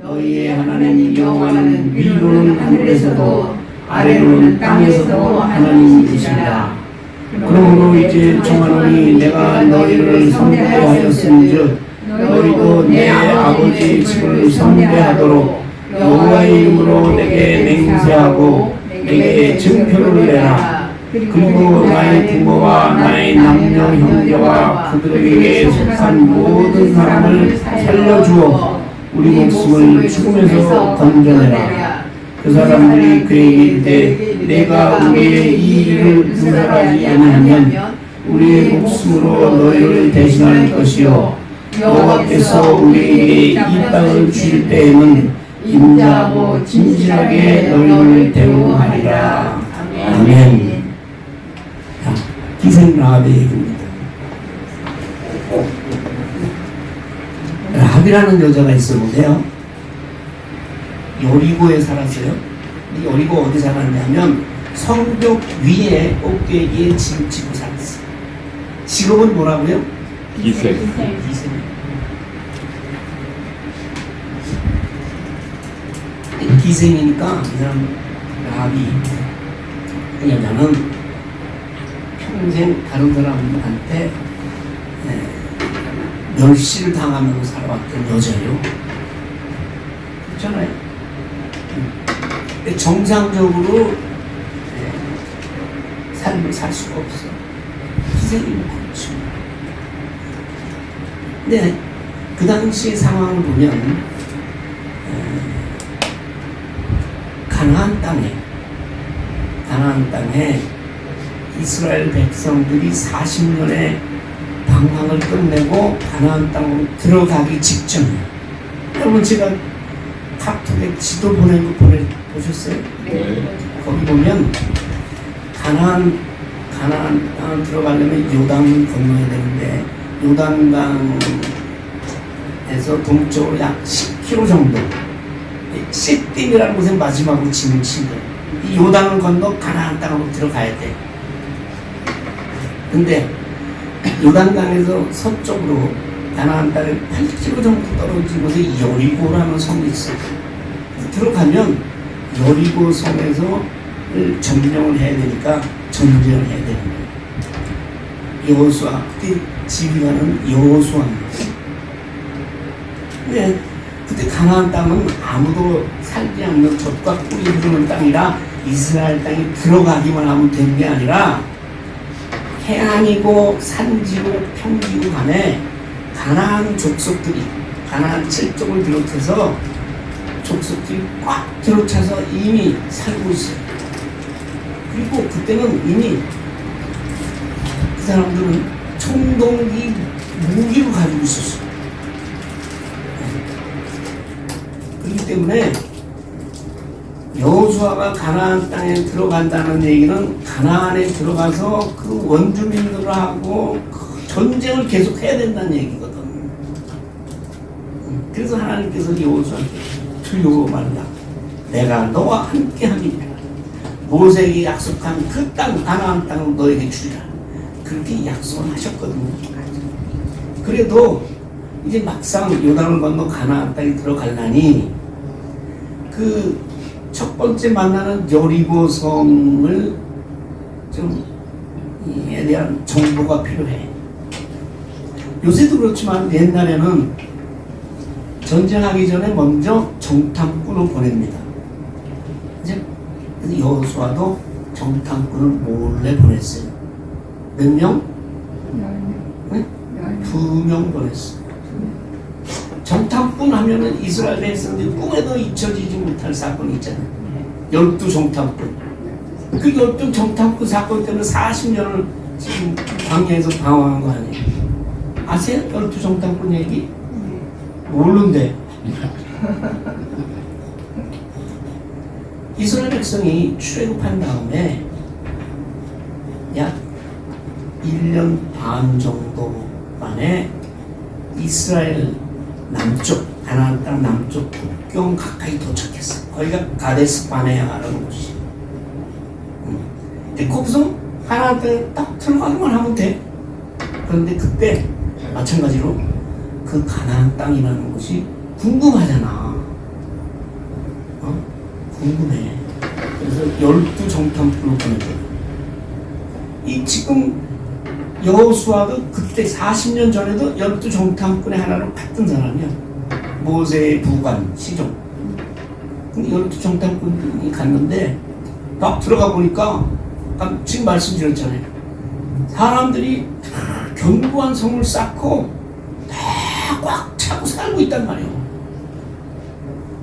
너희의 하나님 여호와는 위로는 하늘에서도 아래로는 땅에서도 하나님이시라. 그러므로 이제 청하노니 내가 너희를 선대하였은즉 너희도 내 아버지 집을 선대하도록 여호와의 이름으로 내게 맹세하고 내게 증표를 내라. 그리고 나의 부모와 나의 남녀 형제와 그들에게 속한 모든 사람을 살려주어 우리 목숨을 죽음에서 건져내라. 그 사람들이 그에게 이르되 내가 우리의 이 일을 누설하지 아니하면 우리의 목숨으로 너희를 대신할 것이요 여호와께서 우리에게 이 땅을 주실 때에는 인자하고 진실하게 너희를 대우하리라. 아멘. 자, 기생 라합의 얘기입니다. 라합이라는 여자가 있었는데요, 여리고에 살았어요. 이 여리고 어디 살았냐면 성벽 위에 꼭대기에 집을 지고 살았어요. 직업은 뭐라고요? 기생. 기생. 기생이니까 이 사람 라합이, 그 여자는 평생 다른 사람한테 멸시를 당하면서 살아왔던 여자예요. 그렇잖아요. 정상적으로 삶을 살 수가 없어. 희생이면 그렇죠. 근데 그 당시 상황을 보면 가나안 땅에 이스라엘 백성들이 40년의 방황을 끝내고 가나안 땅으로 들어가기 직전이에요. 여러분 제가 카톡에 지도 보낸 거 보셨어요? 네. 거기 보면 가나안 땅을 들어가려면 요단을 건너야 되는데 요단강에서 동쪽으로 약 10km 정도, 시딤이라는 곳에 마지막으로 짐을 친 거예요. 이 요단을 건너 가나안 땅으로 들어가야 돼. 근데 요단강에서 서쪽으로 가나안 땅에 8km 정도 떨어진 곳에 여리고라는 성이 있어요. 들어가면 여리고 성에서 점령을 해야 되니까 전쟁을 해야 되는 거예요. 여호수아, 그때 지휘관은 여호수아입니다. 근데 그때 가나안 땅은 아무도 살지 않는 젖과 꿀이 흐르는 땅이라 이스라엘 땅에 들어가기만 하면 되는 게 아니라 해안이고 산지고 평지고 간에 가나안 족속들이, 가나안 7족을 비롯해서 족속들이 꽉 들어차서 이미 살고 있어요. 그리고 그때는 이미 그 사람들은 총동기 무기를 가지고 있었어요. 그렇기 때문에 여호수아가 가나안 땅에 들어간다는 얘기는 가나안에 들어가서 그 원주민들하고 그 전쟁을 계속 해야 된다는 얘기거든. 그래서 하나님께서 여호수아한테 두려워 말라. 내가 너와 함께 하리라. 모세에게 약속한 그 땅, 가나안 땅을 너에게 주리라. 그렇게 약속을 하셨거든요. 그래도 이제 막상 요단을 건너 가나안 땅에 들어가려니 그 첫 번째 만나는 여리고 성을 좀에 대한 정보가 필요해. 요새도 그렇지만 옛날에는 전쟁하기 전에 먼저 정탐꾼을 보냅니다. 이제 여호수아도 정탐꾼을 몰래 보냈어요. 몇 명? 2명 보냈어요. 정탐꾼 하면은 이스라엘 백성들이 꿈에도 잊혀지지 못할 사건이 있잖아요. 12 정탐꾼. 그 12 정탐꾼 사건 때문에 40년을 지금 광야에서 방황한 거 아니에요? 아세요? 12 정탐꾼 얘기? 모르는데. 이스라엘 백성이 출애굽한 다음에 약 1년 반 정도 만에 이스라엘 남쪽, 가나안 땅 남쪽 국경 가까이 도착했어. 거기가 가데스 바네아라는 곳이. 근데 거기서 가나안 땅에 딱 들어가기만 하면 돼. 그런데 그때 마찬가지로 그 가나안 땅이라는 곳이 궁금하잖아. 궁금해. 그래서 12정탐꾼을 보냈거든. 이 지금 여호수아도 그때 40년 전에도 12정탐꾼의 하나로 봤던 사람이야. 모세의 부관, 시종. 12정탐꾼이 갔는데 딱 들어가 보니까 지금 말씀드렸잖아요. 사람들이 다 견고한 성을 쌓고 다 꽉 차고 살고 있단 말이에요.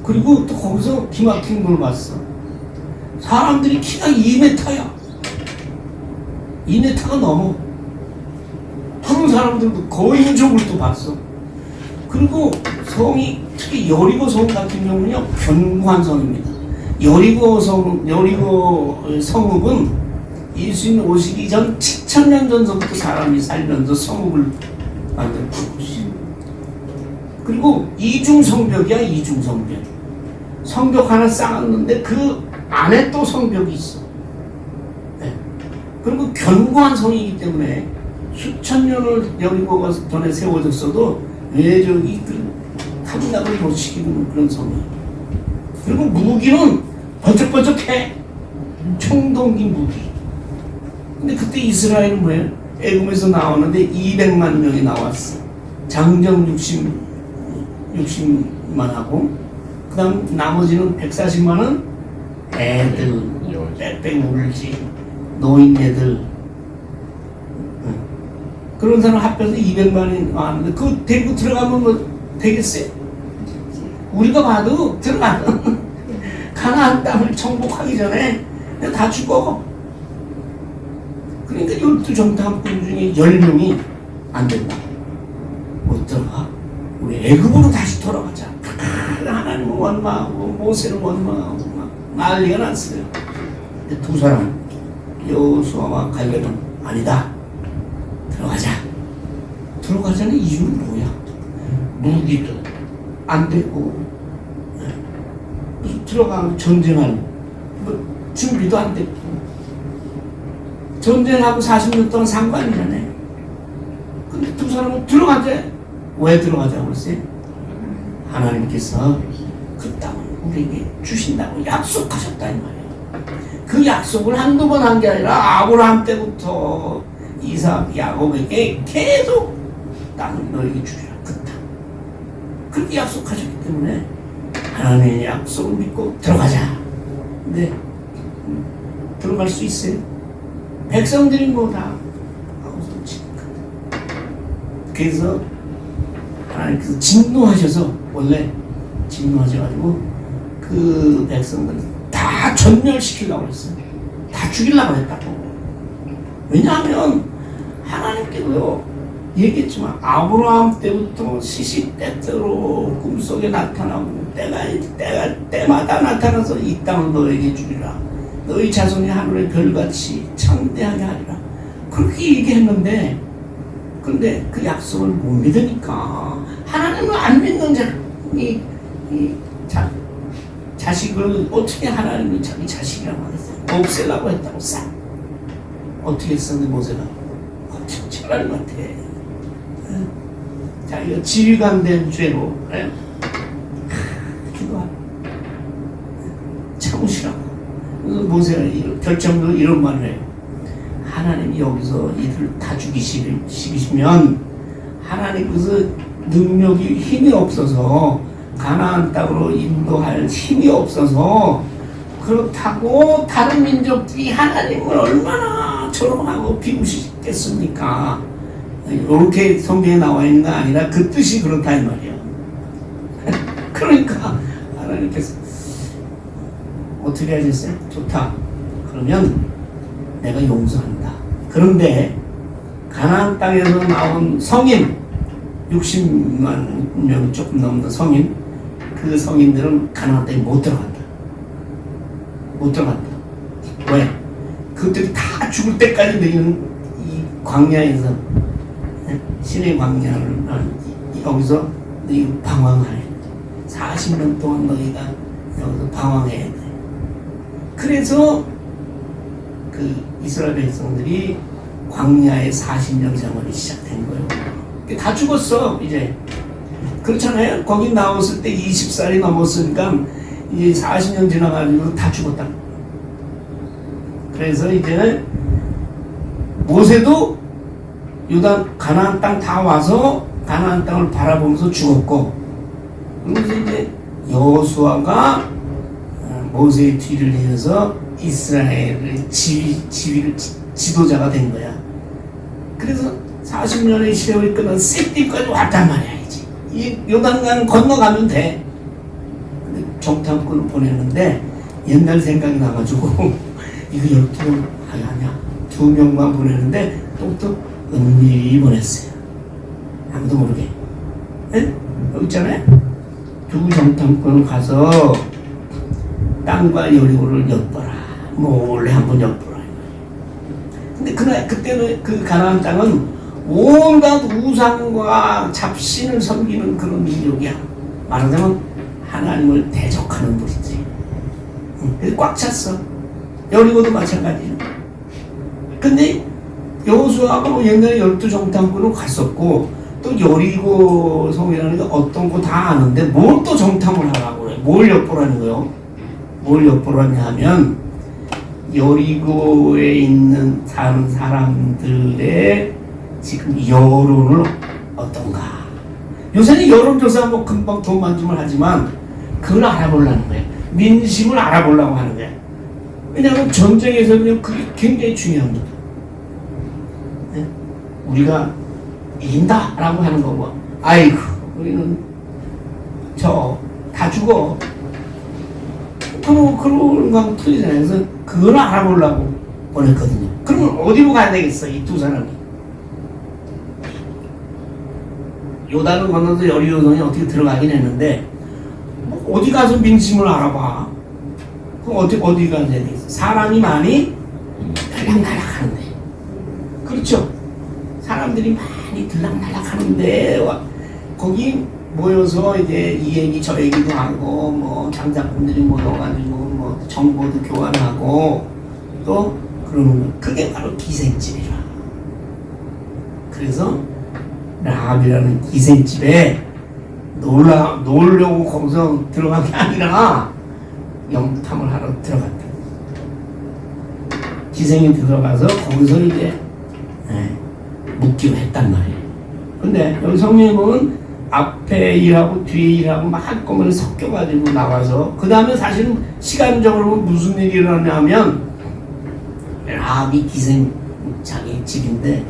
그리고 또 거기서 기막힌 걸 봤어. 사람들이 키가 2m야. 2m가 넘어. 그런 사람들도 거인족을 또 봤어. 그리고 성이 특히 여리고 성 같은 경우는요 견고한 성입니다. 여리고 성읍은 예수님 오시기 전 7,000년 전서부터 사람이 살면서 성읍을 만들었고, 그리고 이중성벽이야. 이중성벽. 성벽 하나 쌓았는데 그 안에 또 성벽이 있어. 네. 그리고 견고한 성이기 때문에 수천 년을 여리고가 전에 세워졌어도 외적이 함락을 못 시키는 그런 성이에요. 그리고 무기는 번쩍번쩍해. 총동기 무기. 근데 그때 이스라엘은 뭐예요? 애굽에서 나오는데 200만 명이 나왔어. 장정 60만 하고, 그 다음 나머지는 140만은 애들, 빽빽 울지, 노인네들. 그런 사람 합해서 200만이 나왔는데, 그거 데리고 들어가면 뭐 되겠어요? 우리가 봐도 들어가면 가나안 땅을 정복하기 전에 다 죽어. 그러니까 12정탐꾼 중에 10명이 안 된다. 못 들어가. 우리 애굽으로 다시 돌아가자. 하나님은 원망하고 모세는 원망하고 막 난리가 났어요. 근데 두 사람, 여호수아와 갈렙은 아니다. 들어가자. 들어가자는 이유는 뭐야? 무기도 안 되고, 들어가면 전쟁할 준비도 안 됐고, 전쟁하고 40년 동안 상관이라네. 근데 두 사람은 들어가자. 왜 들어가자고 그랬어요? 하나님께서 그 땅을 우리에게 주신다고 약속하셨다 이 말이에요. 그 약속을 한두 번 한 게 아니라 아브라함 때부터 이삭, 야곱에게 계속 땅을 너에게 주리라. 그 땅. 그렇게 약속하셨기 때문에 하나님의 약속을 믿고 들어가자. 근데 들어갈 수 있어요? 백성들이 뭐다 하고서 치니까. 그래서 하나님께서 진노하셔서, 원래 진노하셔가지고 그 백성들 다 전멸시키려고 했어요. 다 죽이려고 했다고. 왜냐하면 하나님께서 얘기했지만 아브라함 때부터 시시때때로 꿈속에 나타나고 때마다 나타나서 이 땅을 너에게 주리라. 너희 자손이 하늘의 별같이 창대하게 하리라. 그렇게 얘기했는데, 근데 그 약속을 못 믿으니까 하나님을 안 믿는 자이 자식을 어떻게 하나님이 자기 자식이라고 하겠어요? 없애려고 했다고 싹. 어떻게 했었는데 모세가 어떻게 하나님한테 자기가 지휘관된 죄로 그거 참으시라고. 그래서 모세가 결정적으로 이런 말을 해요. 하나님이 여기서 이들 다 죽이시면 하나님께서 능력이 힘이 없어서 가나안 땅으로 인도할 힘이 없어서, 그렇다고 다른 민족들이 하나님을 얼마나 조롱하고 비웃시겠습니까? 이렇게 성경에 나와 있는 거 아니라 그 뜻이 그렇다 이 말이에요. 그러니까 하나님께서 어떻게 하셨어요? 좋다. 그러면 내가 용서한다. 그런데 가나안 땅에서 나온 성인 60만 명 조금 넘는 성인, 그 성인들은 가나안 땅에 못 들어간다. 못 들어간다. 왜? 그들이 다 죽을 때까지 너희는 이 광야에서, 신의 광야를 여기서 너희 방황하래. 40년 동안 너희가 여기서 방황해야 돼. 그래서 그 이스라엘 백성들이 광야의 40년 생활이 시작된 거예요. 다 죽었어 이제. 그렇잖아요. 거기 나왔을 때 20살이 넘었으니까 이제 40년 지나가지고 다 죽었다. 그래서 이제는 모세도 요단 가나안 땅 다 와서 가나안 땅을 바라보면서 죽었고, 그래서 이제 여호수아가 모세의 뒤를 이어서 이스라엘의 지도자가 된 거야. 그래서 40년의 세월이 끝나서 시띠까지 왔단 말이야. 이제 이 요단강 건너가면 돼. 근데 정탐꾼을 보냈는데 옛날 생각이 나가지고 이거 12명 아니야. 2명만 보냈는데 또 은밀히 보냈어요. 아무도 모르게. 네? 여기 있잖아요. 두 정탐꾼을 가서 땅과 여리고를 엿보라. 몰래 한번 엿보라. 근데 그때는 그 가나안 땅은 온갖 우상과 잡신을 섬기는 그런 민족이야. 말하자면 하나님을 대적하는 분이지. 그래서 꽉 찼어. 여리고도 마찬가지야. 근데 여호수아가 옛날에 12정탐꾼으로 갔었고, 또 여리고 성이라는 게 어떤 거 다 아는데 뭘 또 정탐을 하라고 그래. 뭘 엿보라는 거요? 뭘 엿보라냐 하면 여리고에 있는 사는 사람들의 지금 여론을 어떤가. 요새는 여론조사 뭐 금방 돈 만줌을 하지만 그걸 알아보려는 거예요. 민심을 알아보려고 하는 거예요. 왜냐하면 전쟁에서는 그게 굉장히 중요합니다. 네? 우리가 이긴다라고 하는 거고, 아이고 우리는 다 죽어. 그런 건 틀리잖아요. 그래서 그걸 알아보려고 보냈거든요. 그러면 어디로 가야 되겠어, 이 두 사람이? 요단을 건너서 여리고성에 어떻게 들어가긴 했는데, 뭐 어디 가서 민심을 알아봐. 그럼 어디 가야 되겠어? 사람이 많이 들락날락하는데. 그렇죠? 사람들이 많이 들락날락하는데 거기 모여서 이제 이 얘기 저 얘기도 하고, 뭐 장작꾼들이 모여가지고 뭐 정보도 교환하고 또 그러는 거. 그게 바로 기생집이라. 그래서 라합이라는 기생집에 놀려고 거기서 들어간 게 아니라 영탐을 하러 들어갔다. 기생이 들어가서 거기서 이제 묵기로 했단 말이에요. 근데 여기 성경에 보면 앞에 일하고 뒤에 일하고 막 한꺼번에 섞여가지고 나와서, 그 다음에 사실은 시간적으로 무슨 일이 일어나냐면 라합이 기생 자기 집인데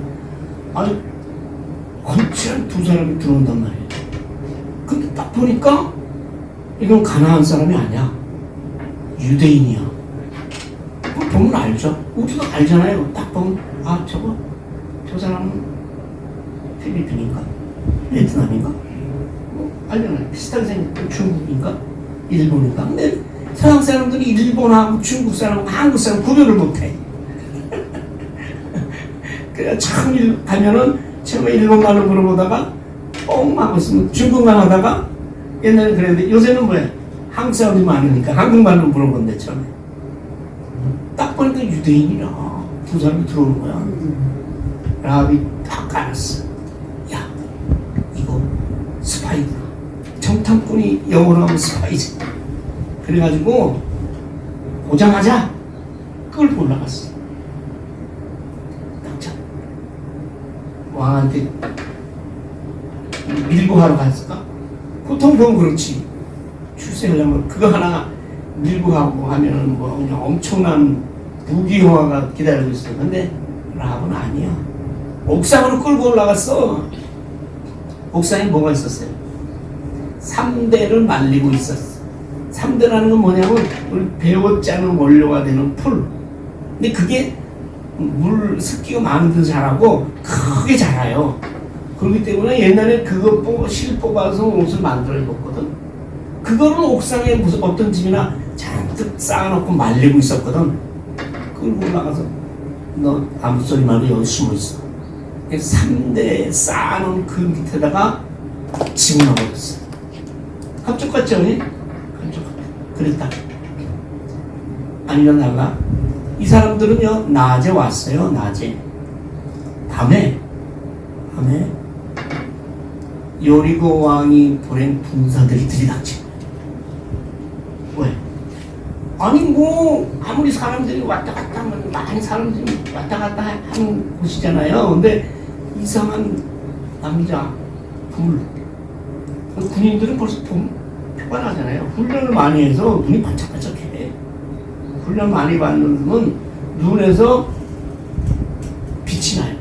아니 거칠한 두 사람이 들어온단 말이에요. 근데 딱 보니까 이건 가나안 사람이 아니야. 유대인이야. 그거 보면 알죠. 우리도 알잖아요. 딱 보면 저 사람은 필리핀인가? 베트남인가? 알잖아요. 비슷하게 생겼던 중국인가? 일본인가? 근데 서양 사람들이 일본하고 중국 사람하고 한국 사람 구별을 못해. 그래서 처음 가면은 처음에 일본말로 물어보다가 뻥 하고 있으면 중국말 하다가, 옛날에 그랬는데 요새는 뭐야? 한국 사람이 많으니까 한국말로 물어본대 처음에. 딱 보니까 유대인이라 두 사람이 들어오는 거야. 라합이 딱 알았어. 야, 이거 스파이구나. 정탐꾼이 영어로 하면 스파이지. 그래가지고 보장하자. 끌고 올라갔어. 당장 왕한테 밀고 하러 갔을까? 보통 보면 그렇지. 출세하려면 그거 하나 밀고 하고 하면은 뭐 그냥 엄청난 부귀영화가 기다리고 있어. 근데 라합은 아니야. 옥상으로 끌고 올라갔어. 옥상에 뭐가 있었어요? 3대를 말리고 있었어. 3대라는 건 뭐냐면 우리 배웠자는 원료가 되는 풀. 근데 그게 물 습기가 많은 데 자라고 크게 자라요. 그렇기 때문에 옛날에 그거 실 뽑아서 옷을 만들어 입었거든. 그거를 옥상에 무슨 어떤 집이나 잔뜩 쌓아놓고 말리고 있었거든. 끌고 올라가서 너 아무 소리 말고 여기 숨어 있어. 3대 쌓아놓은 그 밑에다가 집어넣어버렸어. 깜짝 같죠? 깜짝 같아. 그랬다. 아니면 나가 이 사람들은요 낮에 왔어요. 낮에. 밤에 여리고 왕이 보낸 군사들이 들이닥친 거예요. 왜? 아니 뭐 아무리 사람들이 왔다 갔다 하면 많이 사람들이 왔다 갔다 하는 곳이잖아요. 근데 이상한 남자 둘. 군인들은 벌써 표가 나잖아요. 훈련을 많이 해서 눈이 반짝반짝해. 훈련 많이 받는 놈은 눈에서 빛이 나요.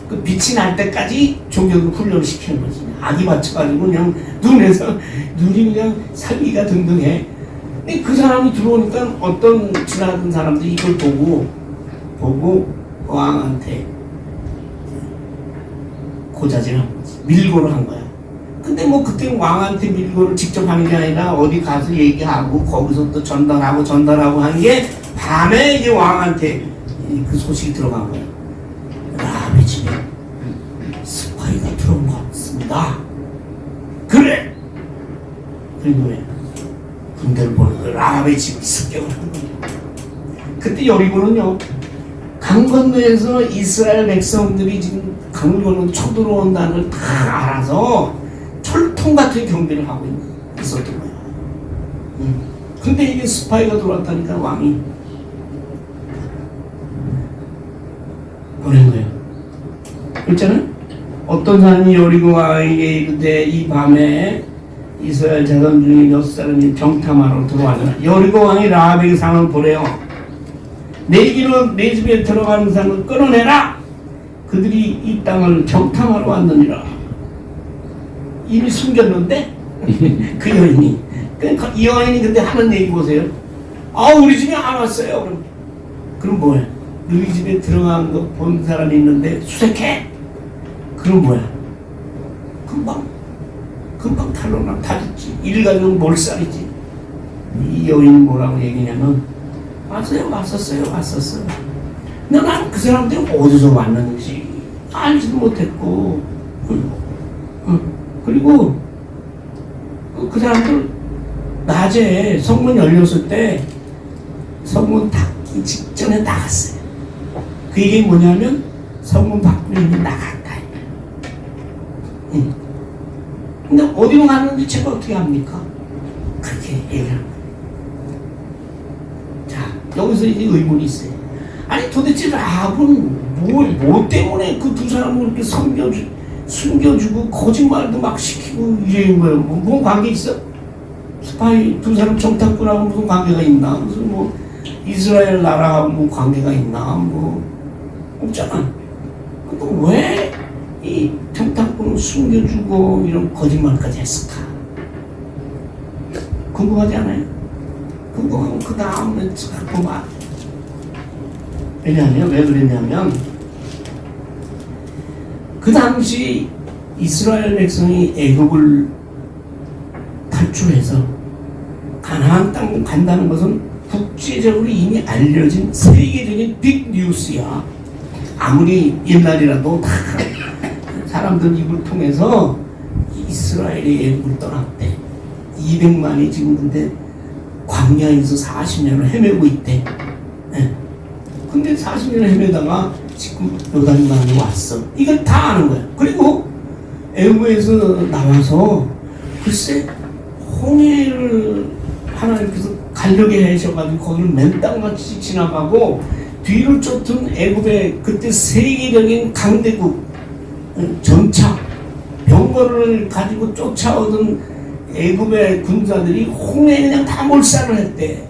그 빛이 날 때까지 종교를 훈련을 시키는 거지. 악이 받쳐가지고 그냥 눈에서 눈이 그냥 살기가 등등해. 근데 그 사람이 들어오니까 어떤 지나가던 사람들이 이걸 보고 왕한테 고자질을 한 거지. 밀고를 한 거야. 근데 뭐 그때 왕한테 밀고를 직접 하는 게 아니라 어디 가서 얘기하고 거기서 또 전달하고 하는 게 밤에 이제 왕한테 그 소식이 들어간 거야. 라합의 집에 스파이가 들어온 것 같습니다. 그래! 그리고 왜? 군대를 보는 거야. 라합의 집에 습격을 한 거야. 그때 여리고는요, 강 건너에서 이스라엘 백성들이 지금 강을 건너 쳐들어온다는 걸 다 알아서 철통 같은 경비를 하고 있었던 거야. 근데 이게 스파이가 들어왔다니까 왕이 보낸 거예요. 그렇잖아요? 어떤 사람이 여리고 왕에게 이르되 이 밤에 이스라엘 자손 중에 몇 사람이 정탐하러 들어왔느냐. 여리고 왕이 라합에게 상을 보내요. 내 길로 내 집에 들어가는 사람을 끌어내라. 그들이 이 땅을 정탐하러 왔느니라. 이미 숨겼는데 그 여인이. 그러니까 이 여인이 근데 하는 얘기 보세요. 아 우리 집에 안 왔어요. 그럼 뭐야? 너희 집에 들어간 거 본 사람이 있는데 수색해. 그럼 뭐야? 금방 탈로나 타겠지. 일가족 몰살이지. 이 여인이 뭐라고 얘기냐면 왔었어요. 근데 난 그 사람들이 어디서 왔는지 알지도 못했고, 그리고 그 사람들 낮에 성문 열렸을 때 성문 닫기 직전에 나갔어요. 그 얘기 뭐냐면 성문 밖으로 이미 나갔다. 근데 어디로 갔는지 제가 어떻게 합니까? 그렇게 얘기를 합니다. 자, 여기서 이제 의문이 있어요. 아니 도대체 라합은 뭐 때문에 그 두 사람을 이렇게 숨겨주고 거짓말도 막 시키고 이러는 거예요. 무슨 관계 있어? 스파이 두 사람 정탐꾼하고 무슨 관계가 있나? 무슨 뭐 이스라엘 나라하고 뭐 관계가 있나? 뭐 없잖아. 그럼 왜 이 정탐꾼을 숨겨주고 이런 거짓말까지 했을까? 궁금하지 않아요? 궁금하면 그 다음에 자꾸 막. 왜냐하면 왜 그랬냐면 그 당시 이스라엘 백성이 애굽을 탈출해서 가나안 땅 간다는 것은 국제적으로 이미 알려진 세계적인 빅 뉴스야. 아무리 옛날이라도 다 사람들 입을 통해서 이스라엘이 애굽을 떠났대. 200만이 지금 근데 광야에서 40년을 헤매고 있대. 네. 근데 40년을 헤매다가 지금 요단강에 왔어. 이걸 다 아는 거야. 그리고 애굽에서 나와서 글쎄 홍해를 하나님께서 갈려게 하셔가지고 거기를 맨땅같이 지나가고 뒤를 쫓은 애굽의 그때 세계적인 강대국 전차 병거를 가지고 쫓아오던 애굽의 군사들이 홍해에 그냥 다 몰살을 했대.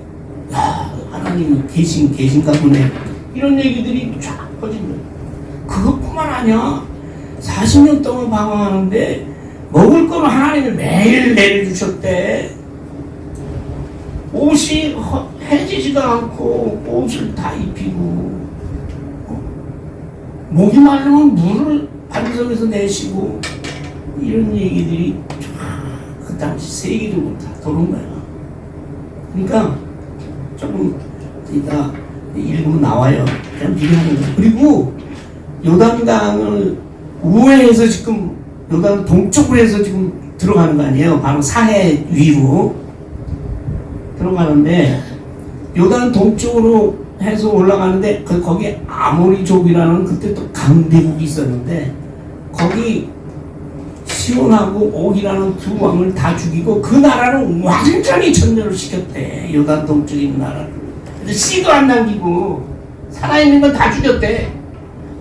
야, 하나님 계신가 보네. 이런 얘기들이 쫙 퍼진 거예요. 그것뿐만 아니야. 40년 동안 방황하는데 먹을 거는 하나님이 매일 내려주셨대. 옷이 해지지가 않고 옷을 다 입히고, 목이 마르면 물을 반석에서 내시고, 이런 얘기들이 그 당시 세계적으로 다 도는 거야. 그러니까 조금 이따 읽으면 나와요. 그냥 비교하는 거야. 그리고 요단강을 우회해서 지금 요단 동쪽으로 해서 지금 들어가는 거 아니에요. 바로 사해 위로 들어가는데 요단 동쪽으로 해서 올라가는데 거기에 아모리족이라는 그때 또 강대국이 있었는데 거기 시온하고 옥이라는 두 왕을 다 죽이고 그 나라는 완전히 전멸을 시켰대. 요단 동쪽에 있는 나라를. 그래서 씨도 안 남기고 살아있는 건 다 죽였대.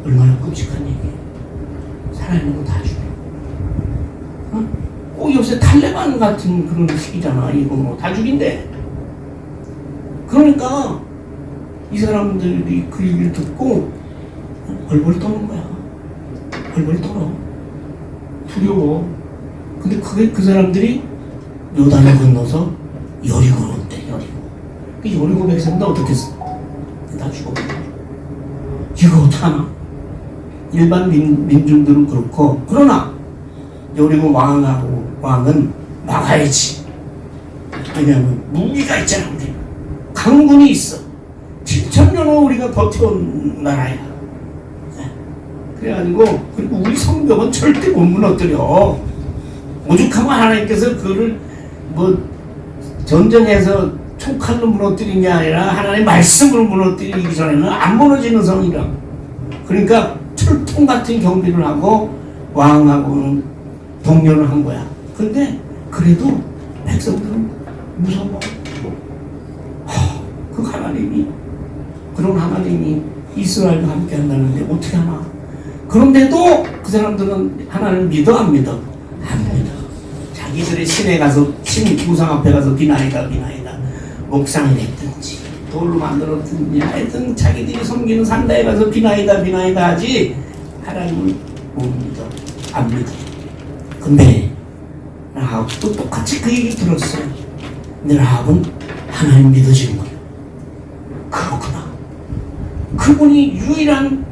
얼마나 끔찍한 얘기예요. 살아있는 거 다 죽여. 어? 꼭 요새 탈레반 같은 그런 식이잖아. 이거 뭐 다 죽인대. 그러니까 이 사람들이 그 얘기를 듣고 벌벌 떠는 거야. 벌벌 떨어. 두려워. 근데 그게 그 사람들이 요단을 건너서 여리고로 온대. 여리고. 그 여리고 백성도 어떻게 했어? 다 죽었고. 이거 어떡하나? 일반 민중들은 그렇고, 그러나 여리고 왕은 막아야지. 왜냐하면 무기가 있잖아. 우리는 강군이 있어. 7,000년을 우리가 버텨온 나라야. 네. 그래가지고 그리고 우리 성벽은 절대 못 무너뜨려. 오죽하면 하나님께서 그거를 뭐 전쟁에서 총칼로 무너뜨린 게 아니라 하나님의 말씀으로 무너뜨리기 전에는 안 무너지는 성이라. 그러니까 철통 같은 경비를 하고 왕하고는 동료를 한 거야. 근데 그래도 백성들은 무서워. 그 하나님이, 그런 하나님이 이스라엘과 함께 한다는데 어떻게 하나? 그런데도 그 사람들은 하나님을 믿어 안 믿어? 안 믿어. 자기들의 신에 가서, 신 우상 앞에 가서 비나이다 목상을 했든지 돌로 만들었든지 하여튼 자기들이 섬기는 산다에 가서 비나이다 하지 하나님을 못 믿어. 안 믿어. 근데 라합도 똑같이 그 얘기 들었어요. 근데 라합은 하나님 믿어지는 거예요. 그렇구나. 그분이 유일한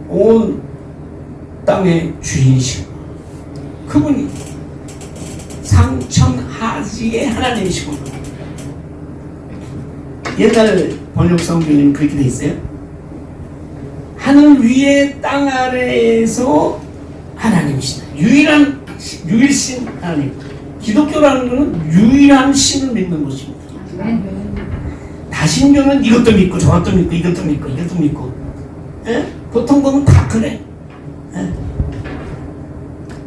온 땅의 주인이시고 그분이 상천하지의 하나님이시구나. 옛날 번역 성경에는 그렇게 돼 있어요. 하늘 위에 땅 아래에서 하나님이시다. 유일신 하나님. 기독교라는 것은 유일한 신을 믿는 것입니다. 다신교는 이것도 믿고 저것도 믿고 이것도 믿고 예? 보통 보면 다 그래. 예?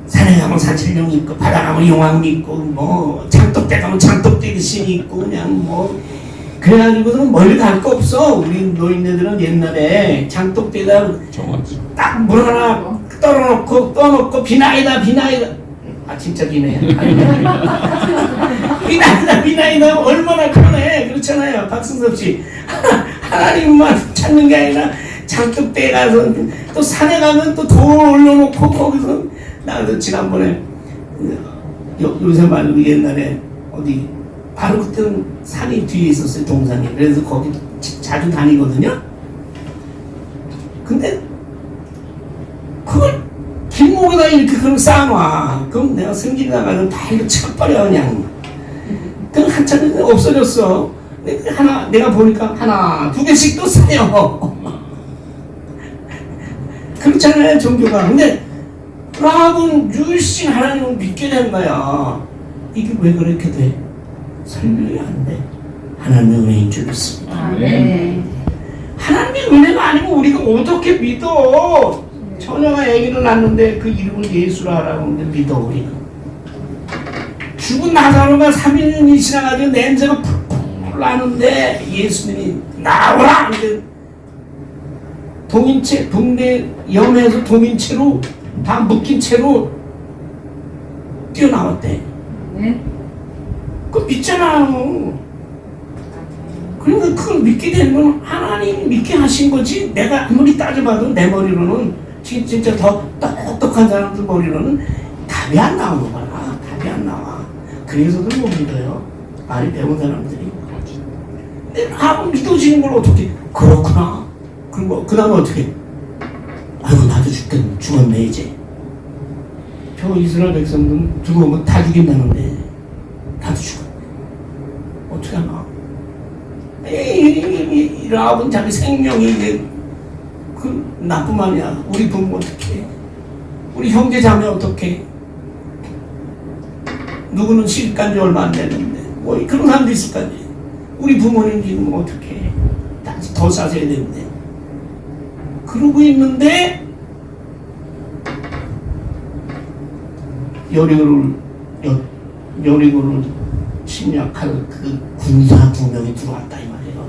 산에 가면 산신령 있고 바다 가면 용왕 믿고 뭐 장독대 가면 장독대 신이 있고 그냥 뭐 그래가지고는 멀리 갈 거 없어. 우리 노인네들은 옛날에 장독대에다 딱 물 하나 떠놓고 비나이다 아 진짜 비네야. 비나이다 얼마나 편해. 그렇잖아요. 박승섭 씨. 하나님만 찾는 게 아니라 장독대에 가서 또 산에 가면 또 돌 올려놓고 거기서 나도 지난번에 요새 말고 옛날에 어디 바로 그때는 산이 뒤에 있었어요. 동산이. 그래서 거기 자주 다니거든요. 근데 그걸 길목에다 이렇게 그걸 쌓아놔. 그럼 내가 승진이 나가면 다 이거 쳐버려 그냥. 그럼 한참 없어졌어. 내가 보니까 하나, 두 개씩 또 사요. 그렇잖아요, 종교가. 근데 라합은 유일신 하나님을 믿게 된 거야. 이게 왜 그렇게 돼? 설명이 안 돼. 하나님의 은혜인 줄 믿습니다. 네. 하나님의 은혜가 아니면 우리가 어떻게 믿어? 처녀가 아기를 낳는데 그 이름을 예수라 하라고 하는데 믿어 우리는. 죽은 나사로가 3일이 지나가지고 냄새가 풀풀 나는데 예수님이 나오라! 근데 동인체, 동네 염에서 동인체로 다 묶인 채로 뛰어나왔대. 네. 그거 믿잖아요. 그러니까 그걸 믿게 되는 건 하나님이 믿게 하신 거지. 내가 아무리 따져봐도 내 머리로는 진짜 더 똑똑한 사람들 머리로는 답이 안 나오는 거야. 답이 안 나와. 그래서도 못 믿어요. 많이 배운 사람들이. 근데 하고 믿어지는 걸 어떻게? 그렇구나. 그리고 그 다음에 어떻게? 아이고 나도 죽었네 이제. 저 이스라엘 백성들은 죽으면 다 죽인다는데 다도 죽었네. 어떻게 하나? 이 라합은 자기 생명이 이제 그 나뿐만이야. 우리 부모 어떻게? 우리 형제 자매 어떻게? 누구는 시집간 지 얼마 안 됐는데 뭐 그런 사람도 있을 거 아니에요. 우리 부모님 지금 어떻게? 더 싸줘야 되는데. 그러고 있는데 여리고를 침략할 그 군사 2명이 들어왔다 이 말이에요.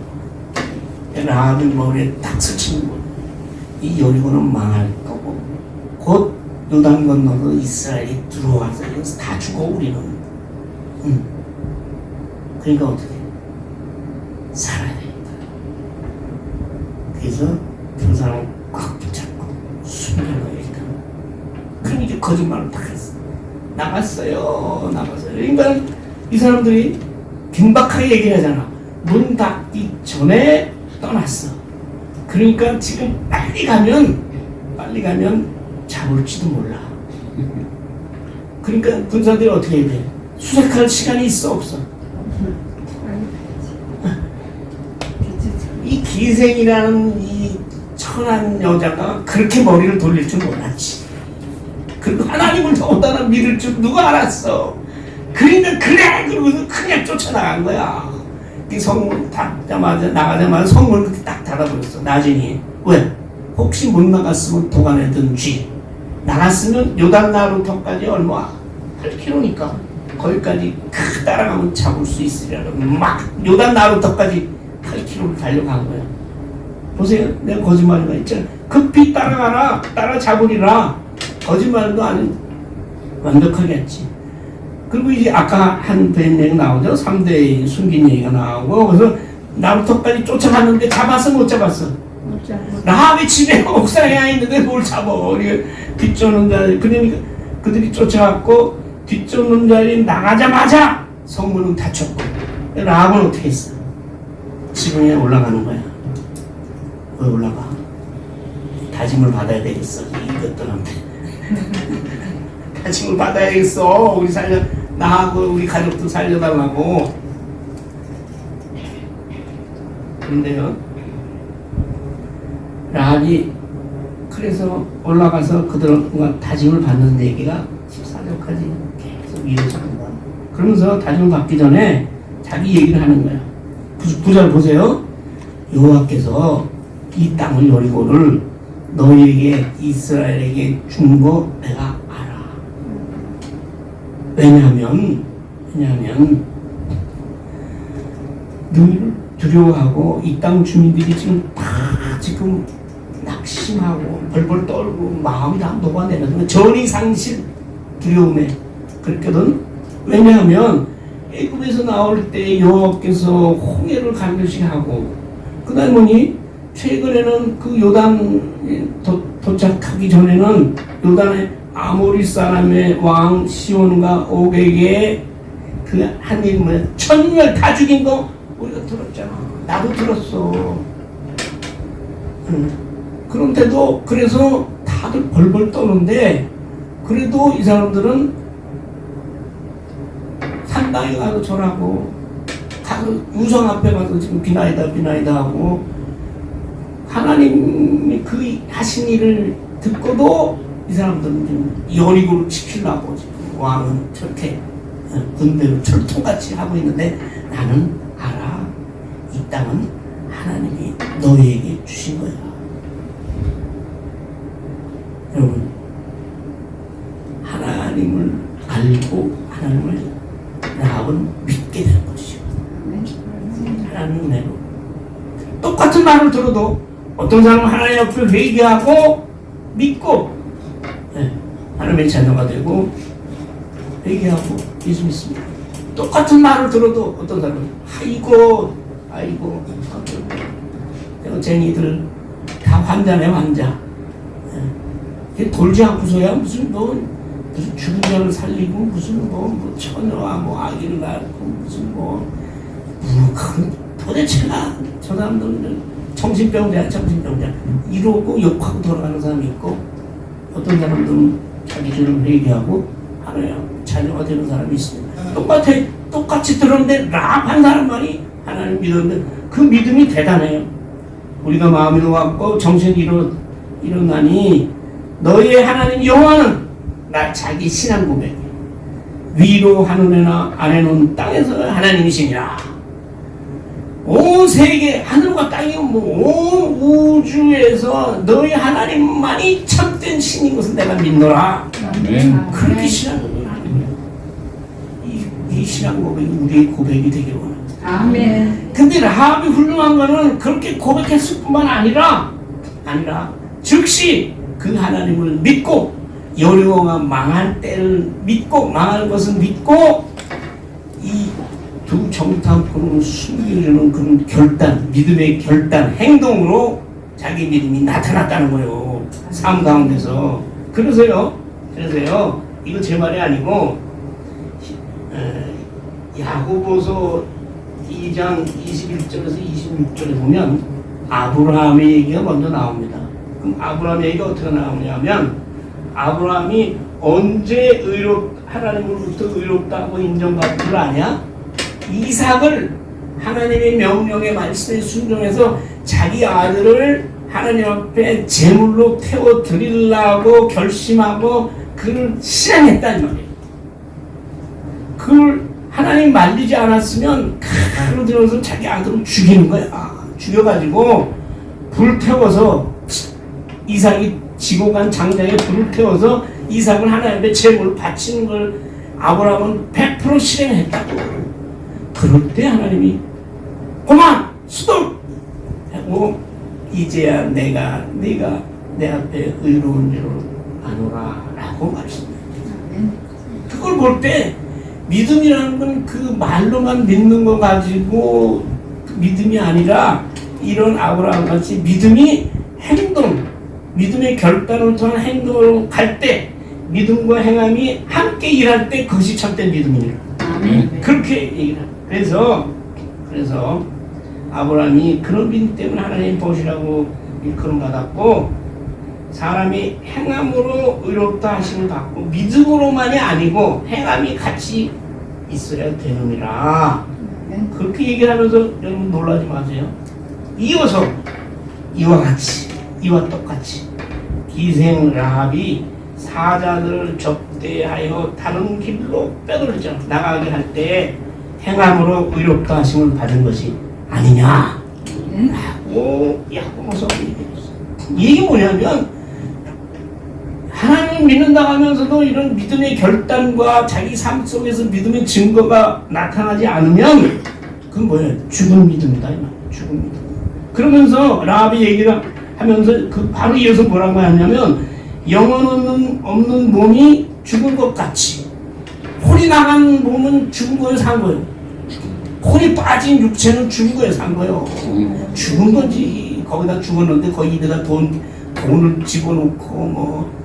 라합은 머리에 딱 스치는 거예요. 이 여리고는 망할 거고 곧 요단 건너서 이스라엘이 들어와서 여기서 다 죽어 우리는. 그러니까 어떻게 살아야 되겠다. 그래서 그 사람을 꽉 붙잡고 숨겨놓으니까 그러니까 거짓말을 다 했어. 나갔어요. 그러니까 이 사람들이 긴박하게 얘기를 하잖아. 문 닫기 전에 떠났어. 그러니까 지금 빨리 가면 잡을지도 몰라. 그러니까 군사들이 어떻게 해야 돼? 수색할 시간이 있어 없어? 이 기생이라는 이 천한 여자가 그렇게 머리를 돌릴 줄 몰랐지. 그리고 하나님을 더더나 믿을 줄 누가 알았어? 그러니까 그래 그러고서 그냥 쫓아나간 거야. 이 성문 닫자마자 나가자마자 성문을 그렇게 딱 닫아버렸어. 나중에 왜? 혹시 못 나갔으면 도간에든 쥐. 나갔으면 요단나루터까지 얼마? 8km니까 거기까지 따라가면 잡을 수 있으려고 막 요단나루터까지 8km를 달려간 거야. 보세요. 내가 거짓말인가 했잖아. 급히 따라가라. 따라잡으리라. 거짓말도 아닌 완벽하게 했지. 그리고 이제 아까 한 벤 나오죠. 3대 숨긴 얘기가 나오고 그래서 나루터까지 쫓아갔는데 잡았어 못 잡았어? 라합이 집에 옥상에 와 있는데 뭘 잡아. 뒤쫓는 자리 그러니까 그들이 쫓아갔고 뒤쫓는 자리 나가자마자 성문은 닫혔고 라합은 어떻게 했어? 지붕에 올라가는 거야. 왜 올라가? 다짐을 받아야 되겠어. 이것들한테 다짐을 받아야겠어. 우리 나하고 우리 가족도 살려달라고. 그런데요 라합이 그래서 올라가서 그들과 다짐을 받는 얘기가 14절까지 계속 이어지는 거야. 그러면서 다짐을 받기 전에 자기 얘기를 하는 거야. 9절 보세요. 여호와께서 이 땅을 여리고를 너희에게 이스라엘에게 준 거 내가 알아. 왜냐하면 너희를 두려워하고 이 땅 주민들이 지금 낙심하고 벌벌 떨고 마음이 다 녹아내려서 전이 상실 두려움에 그랬거든. 왜냐하면 애굽에서 나올 때 여호와께서 홍해를 갈듯이 하고 그다음 뭐니 최근에는 그 요단 도착하기 전에는 요단의 아모리 사람의 왕 시온과 옥에게 그 한 일 뭐야 1000명 다 죽인 거 우리가 들었잖아. 나도 들었어. 그런데도 그래서 다들 벌벌 떠는데 그래도 이 사람들은 산당에 가서 절하고 가서 우상 앞에 가서 지금 비나이다 하고 하나님이 그 하신 일을 듣고도 이 사람들은 지금 여리고를 지키려고 지금 왕은 저렇게 군대로 철통같이 하고 있는데 나는 알아. 이 땅은 하나님이 너희에게 주신 거야. 여러분 하나님을 알고 하나님을 라합은 믿게 되는 것이요. 하나님 은혜로 똑같은 말을 들어도 어떤 사람은 하나님 앞에 회개하고 믿고 하나님의 자녀가 되고 회개하고 예수 믿습니다. 똑같은 말을 들어도 어떤 사람은 아이고 쟁이들 다 환자네 환자. 돌지 않고서야 무슨 죽은 자를 살리고 무슨 처녀와 아기를 낳고 무슨 도대체가 저 사람들은 정신병자 이러고 욕하고 돌아가는 사람이 있고 어떤 사람들은 자기 죄를 회개하고 하나님 자녀가 되는 사람이 있습니다. 똑같이 들었는데 락한 사람만이 하나님 믿었는데 그 믿음이 대단해요. 우리가 마음이 놓았고 정신이 일어나니 너희의 하나님 여호와는 나 자기 신앙 고백 위로 하늘에나 아래는 땅에서 하나님이시니라. 온 세계 하늘과 땅이 온 우주에서 너희 하나님만이 참된 신인 것을 내가 믿노라. 아멘. 그렇게 신앙을 하는 이 신앙 고백이 우리의 고백이 되길 원합니다. 아멘. 근데 라합이 훌륭한 거는 그렇게 고백했을 뿐만 아니라 즉시 그 하나님을 믿고 여리고가 망할 때를 믿고 망할 것을 믿고 이 두 정탐꾼을 숨기려는 그런 결단, 믿음의 결단, 행동으로 자기 믿음이 나타났다는 거예요. 삶 가운데서. 그래서요 이거 제 말이 아니고 야고보서 2장 21절에서 26절에 보면 아브라함의 얘기가 먼저 나옵니다. 그럼 아브라함의 얘기가 어떻게 나오냐면 아브라함이 언제 하나님으로부터 의롭다고 인정받은 줄 아냐? 이삭을 하나님의 명령의 말씀에 순종해서 자기 아들을 하나님 앞에 제물로 태워 드리려고 결심하고 그를 실행했다는 말이에요. 그걸 하나님 말리지 않았으면 칼로 들어서 자기 아들을 죽이는 거야. 죽여가지고 불 태워서 이삭이 지고 간 장장에 불을 태워서 이삭을 하나님 앞에 제물로 바치는 걸 아브라함은 100% 실행했다고. 그럴 때 하나님이 그만 스톱 하고 이제야 네가 내 앞에 의로운 줄을 아노라 라고 말씀합니다. 그걸 볼 때 믿음이라는 건 그 말로만 믿는 거 가지고 믿음이 아니라 이런 아브라함 같이 믿음이 행동, 믿음의 결단을 통한 행동으로 갈 때 믿음과 행함이 함께 일할 때 그것이 참된 믿음이에요. 그렇게 얘기를 합니다. 그래서 아브라함이 그런 믿음 때문에 하나님 보시라고 일컬음 받았고 사람이 행함으로 의롭다 하심을 받고 믿음으로만이 아니고 행함이 같이 있어야 되느니라. 그렇게 얘기를 하면서 여러분 놀라지 마세요. 이어서 이와 똑같이 기생 라합이 사자들을 접대하여 다른 길로 빼돌렸잖아. 나가게 할 때 행함으로 의롭다 하심을 받은 것이 아니냐 라고 야고보서 얘기했어요. 이게 뭐냐면 하나님 믿는다 하면서도 이런 믿음의 결단과 자기 삶 속에서 믿음의 증거가 나타나지 않으면 그건 뭐예요? 죽은 믿음이다 이 말이에요. 죽은 믿음. 그러면서 라합이 얘기를 하면서 그 바로 이어서 뭐라고 하냐면 영혼 없는 몸이 죽은 것 같이 혼이 나간 몸은 죽은 거에 산 거예요. 혼이 빠진 육체는 죽은 거에 산 거예요. 죽은 건지 거기다 죽었는데 거기다가 돈을 집어넣고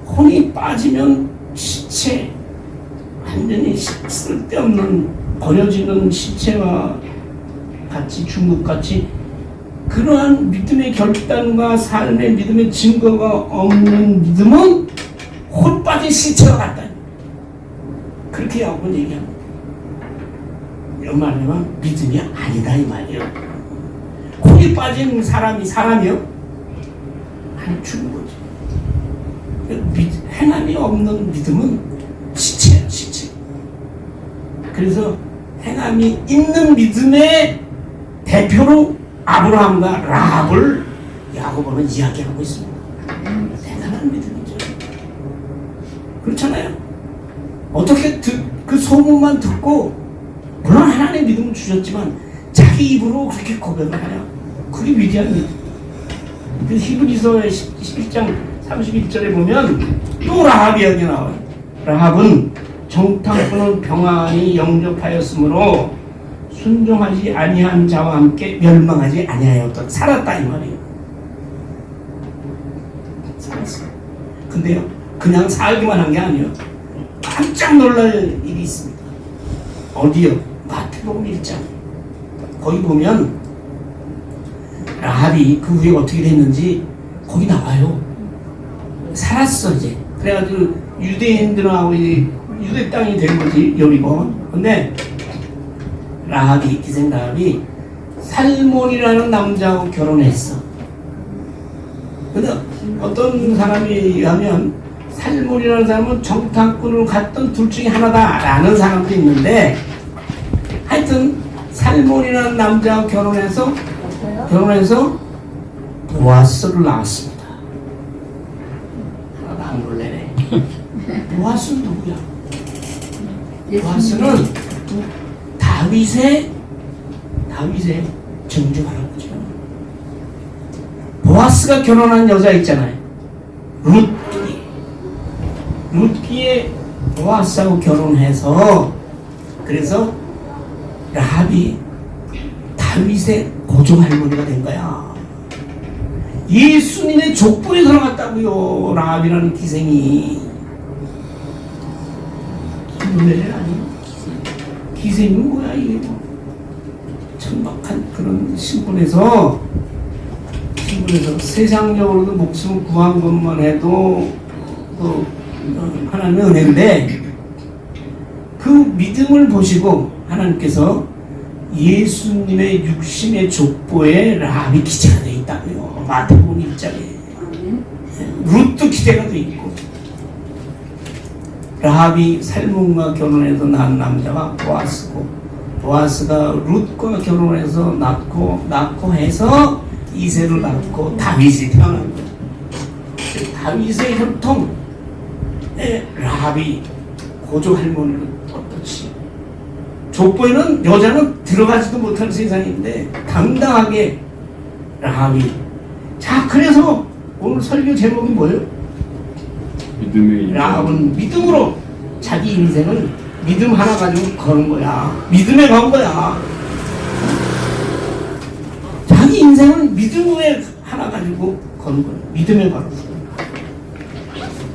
혼이 빠지면 시체 완전히 쓸데없는 버려지는 시체와 같이 죽은 것 같이 그러한 믿음의 결단과 삶의 믿음의 증거가 없는 믿음은 혼 빠진 시체와 같다. 그렇게 하고 얘기합니다. 이런 말하면 믿음이 아니다 이 말이에요. 혼이 빠진 사람이요? 아니 죽은 거지. 행함이 없는 믿음은 시체야 시체. 그래서 행함이 있는 믿음의 대표로 아브라함과 라합을 야고보는 이야기하고 있습니다. 대단한 믿음이죠. 그렇잖아요. 어떻게 그 소문만 듣고 물론 하나님의 믿음을 주셨지만 자기 입으로 그렇게 고백을 하냐? 그게 위대한 믿음. 그래서 히브리서 11장 31절에 보면 또 라합 이야기 나와요. 라합은 정탐꾼을 평안히 영접하였으므로 순종하지 아니한 자와 함께 멸망하지 아니하였다. 살았다 이 말이에요. 살았어요. 근데요 그냥 살기만 한 게 아니에요. 깜짝 놀랄 일이 있습니다. 어디요? 마태복음 1장. 거기 보면 라합이 그 후에 어떻게 됐는지 거기 나와요. 살았어 이제. 그래가지고 유대인들하고 유대 땅이 된 거지 여리고. 근데 라합이 기생 라합이 살몬이라는 남자하고 결혼했어. 근데 어떤 사람이 얘기하면 살몬이라는 사람은 정탐꾼으로 갔던 둘 중에 하나다라는 사람도 있는데 하여튼 살몬이라는 남자하고 결혼해서 보아스를 낳았습니다. 하나도 안 놀래네. 보아스는 누구야? 보아스는 다윗의 정주 할아버지요. 보아스가 결혼한 여자 있잖아요. 룻기에 보아스하고 결혼해서 그래서 라합이 다윗의 고종 할머니가 된 거야. 예수님의 족보에 들어갔다고요. 라합이라는 기생이. 노래를 아니요. 기생은 뭐야 이게 뭐. 천박한 그런 신분에서 세상적으로도 목숨을 구한 것만 해도 하나님의 은혜인데 그 믿음을 보시고 하나님께서 예수님의 육신의 족보에 라합이 기재가 되어 있다고요. 마태복음 1장에 룻도 기재가 되어 있고 라합이 살몬과 결혼해서 낳은 남자가 보아스고 보아스가 룻과 결혼해서 낳고 해서 이세를 낳고 다윗이 태어난 거예요. 다윗의 혈통에 라합이 고조 할머니는 어떻지? 족보에는 여자는 들어가지도 못할 세상인데 당당하게 라합이. 자, 그래서 오늘 설교 제목이 뭐예요? 라합은 믿음으로 자기 인생을 믿음 하나 가지고 거는 거야. 믿음에 건 거야. 자기 인생을 믿음에 하나 가지고 거는 거야. 믿음에 걸었어.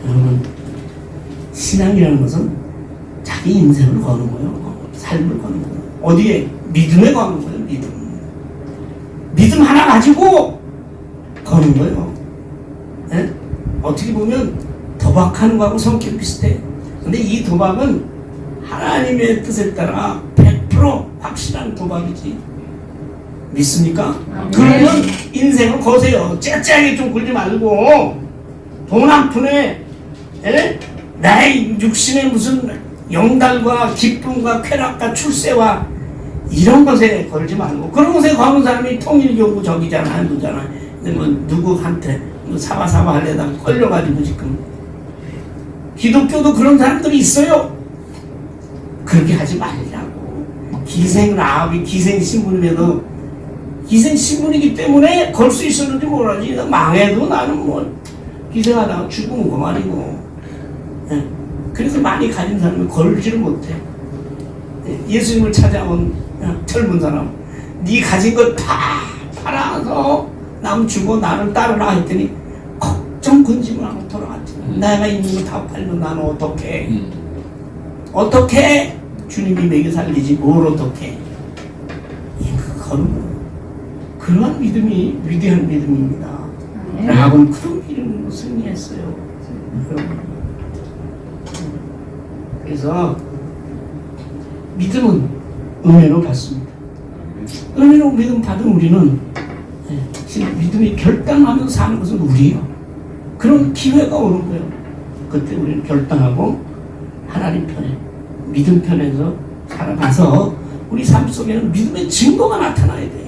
여러분, 신앙이라는 것은 자기 인생을 거는 거예요. 삶을 거는 거예요. 어디에? 믿음에 거는 거예요. 믿음 하나 가지고 거는 거예요. 네? 어떻게 보면 도박하는 거하고 성격이 비슷해. 근데 이 도박은 하나님의 뜻에 따라 100% 확실한 도박이지. 믿습니까? 그러면 인생을 거세요. 째째하게 좀 굴지 말고 돈 한 푼에 나의 육신의 무슨 영달과 기쁨과 쾌락과 출세와 이런 것에 걸지 말고 그런 것에 거는 사람이 통일교구 적이잖아. 누잖아. 근데 뭐 누구한테 사바사바 하려다가 걸려가지고 지금 기독교도 그런 사람들이 있어요. 그렇게 하지 말라고. 기생 라합이 기생 신분임에도 기생 신분이기 때문에 걸 수 있었는지 모르지. 망해도 나는 뭐 기생하다가 죽은 거 말이고. 그래서 많이 가진 사람이 걸지를 못해. 예수님을 찾아온 젊은 사람, 네 가진 거 다 팔아서 남 주고 나를 따르라 했더니 걱정 근심을 하고 돌아갔지. 내가 있는 거 다 팔면 나는 어떡해? 어떻게 주님이 먹여 살리지 뭘 어떻게? 이건 그러한 믿음이 위대한 믿음입니다. 라합은 그런 믿음으로 승리했어요. 그래서 믿음은 은혜로 받습니다. 은혜로 믿음 받은 우리는 믿음이 결단하면서 사는 것은 우리예요. 그런 기회가 오는 거예요. 그때 우리는 결단하고 하나님 편에 믿음 편에서 살아가서 우리 삶 속에는 믿음의 증거가 나타나야 돼요.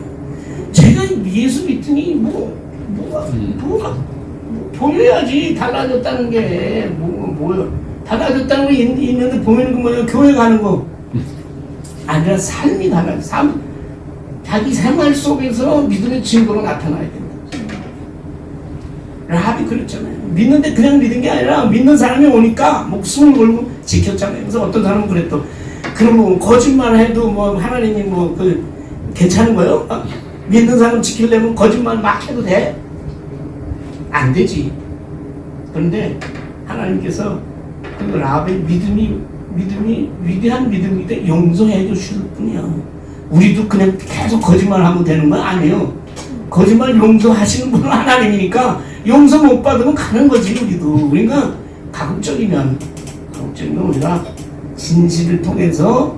제가 예수 믿더니 뭐가 보여야지 달라졌다는 게 뭐예요? 달라졌다는 거 있는데 보이는 거 뭐예요? 교회 가는 거 아니라 삶이 달라져. 자기 생활 속에서 믿음의 증거로 나타나야 된다. 라합이 그랬잖아요. 믿는데 그냥 믿은 게 아니라 믿는 사람이 오니까 목숨을 걸고 지켰잖아요. 그래서 어떤 사람은 그랬또 그럼 뭐 거짓말 해도 뭐 하나님이 뭐 괜찮은 거예요? 믿는 사람 지키려면 거짓말 막 해도 돼? 안 되지. 그런데 하나님께서 그 라합의 믿음이 위대한 믿음인데 용서해 주실 뿐이야. 우리도 그냥 계속 거짓말하면 되는 건 아니에요. 거짓말 용서하시는 분은 하나님이니까 용서 못 받으면 가는 거지. 우리도 우리가 가급적이면 우리가 진실을 통해서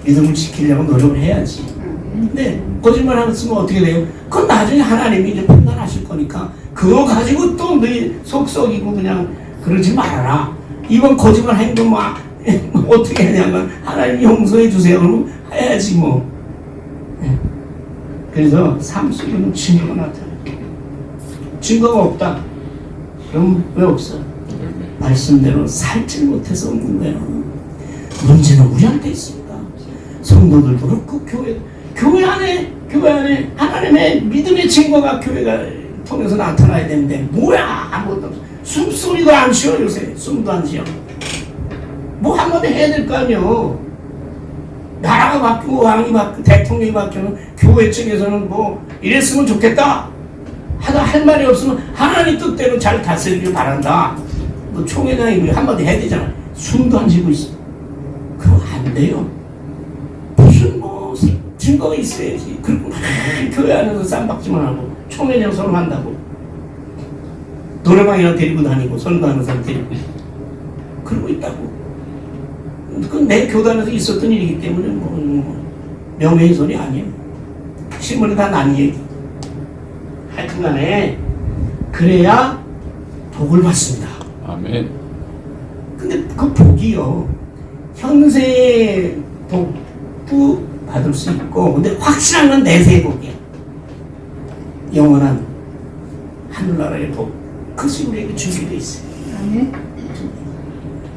믿음을 지키려고 노력을 해야지. 근데 거짓말 하면 어떻게 돼요? 그건 나중에 하나님이 이제 판단하실 거니까 그거 가지고 또 너희 속썩이고 그냥 그러지 말아라. 이번 거짓말 행동 막 어떻게 하냐면 하나님 용서해 주세요. 그러면 해야지 뭐. 그래서 삶 속에는 증거가 나타나요. 증거가 없다. 그럼 왜 없어? 말씀대로 살지 못해서 없는 거예요. 문제는 우리한테 있습니다. 성도들도 그렇고 교회 안에 하나님의 믿음의 증거가 교회가 통해서 나타나야 되는데 뭐야 아무것도 없어. 숨소리도 안 쉬어 요새. 숨도 안 쉬어. 뭐 한마디 해야 될 거 아니요. 나라가 바뀌고 왕이 바뀌고 대통령이 바뀌면 교회 측에서는 뭐 이랬으면 좋겠다 하다 할 말이 없으면 하나님 뜻대로 잘 다스리길 바란다. 뭐 총회장이 한마디 해야 되잖아. 숨도 안 쉬고 있어. 그거 안 돼요. 무슨 뭐 증거가 있어야지. 그리고 교회 안에서 쌈박질만 하고 총회장 서로 한다고 노래방이나 데리고 다니고 선거하는 사람 데리고 그러고 있다고. 그건 내 교단에서 있었던 일이기 때문에 명예훼손이 아니에요. 신문에 다 난 얘기. 하여튼간에 그래야 복을 받습니다. 아멘. 근데 그 복이요 현세의 복도 받을 수 있고 근데 확실한 건 내세의 복이야. 영원한 하늘나라의 복 그것이 우리에게 준비되어 있어요. 아멘.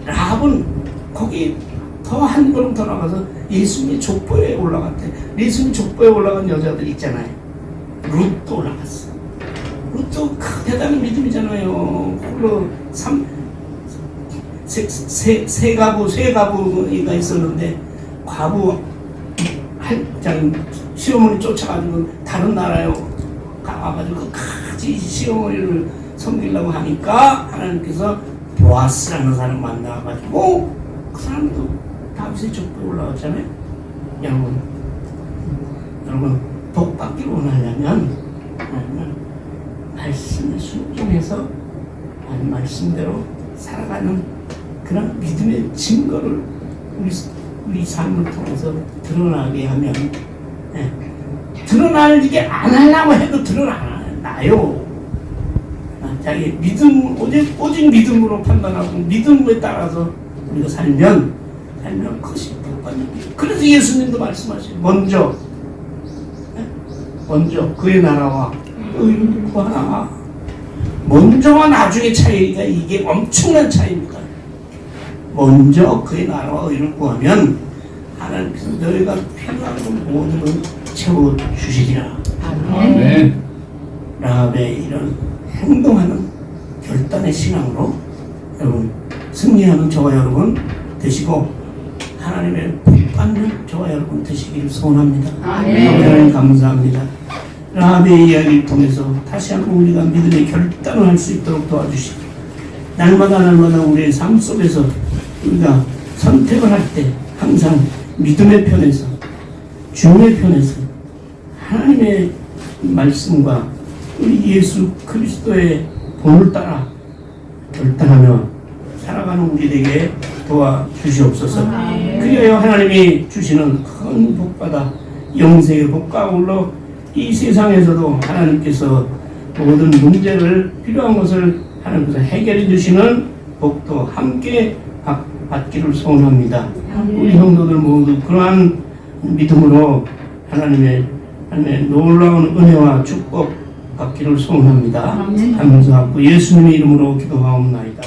라합은 거기 더 한 걸음 더 나가서 예수님의 족보에 올라갔대. 예수님 족보에 올라간 여자들 있잖아요. 룻도 올라갔어. 룻도 대단한 믿음이잖아요. 그걸로 세 가부가 있었는데 과부 시어머니 쫓아가지고 다른 나라에 가가지고 끝까지 시어머니를 섬기려고 하니까 하나님께서 보아스라는 사람 만나가지고 그 사람도 다윗의 족보에 올라갔잖아요. 여러분 복 받기를 원하려면 말씀에 순종해서 말씀대로 살아가는 그런 믿음의 증거를 우리 삶을 통해서 드러나게 하면 드러나게 안 하려고 해도 드러나요. 자기 믿음 오직 믿음으로 판단하고 믿음에 따라서 우리가 살면 그것이 복받는 거예요. 그래서 예수님도 말씀하시죠. 먼저 그의 나라와 의를 구하라. 먼저와 나중의 차이가 이게 엄청난 차이입니다. 먼저 그의 나라와 의를 구하면 하나님께서 너희가 필요한 것 모든 걸 채워주시리라. 아멘. 라합의 이런 행동하는 결단의 신앙으로 여러분 승리하는 저와 여러분 되시고 하나님의 복받는 저와 여러분 되시기를 소원합니다. 하나님 감사합니다. 라합의 이야기를 통해서 다시 한번 우리가 믿음의 결단을 할 수 있도록 도와주시고 날마다 우리의 삶 속에서 우리가 선택을 할 때 항상 믿음의 편에서 주의 편에서 하나님의 말씀과 우리 예수 그리스도의 본을 따라 결단하며 살아가는 우리에게 도와주시옵소서. 그리하여 하나님이 주시는 큰 복받아 영생의 복과 아울러 이 세상에서도 하나님께서 모든 문제를 필요한 것을 하나님께서 해결해 주시는 복도 함께 받기를 소원합니다. 우리 성도들 모두 그러한 믿음으로 하나님의 놀라운 은혜와 축복 받기를 소원합니다. 감사하고 예수님의 이름으로 기도하옵나이다.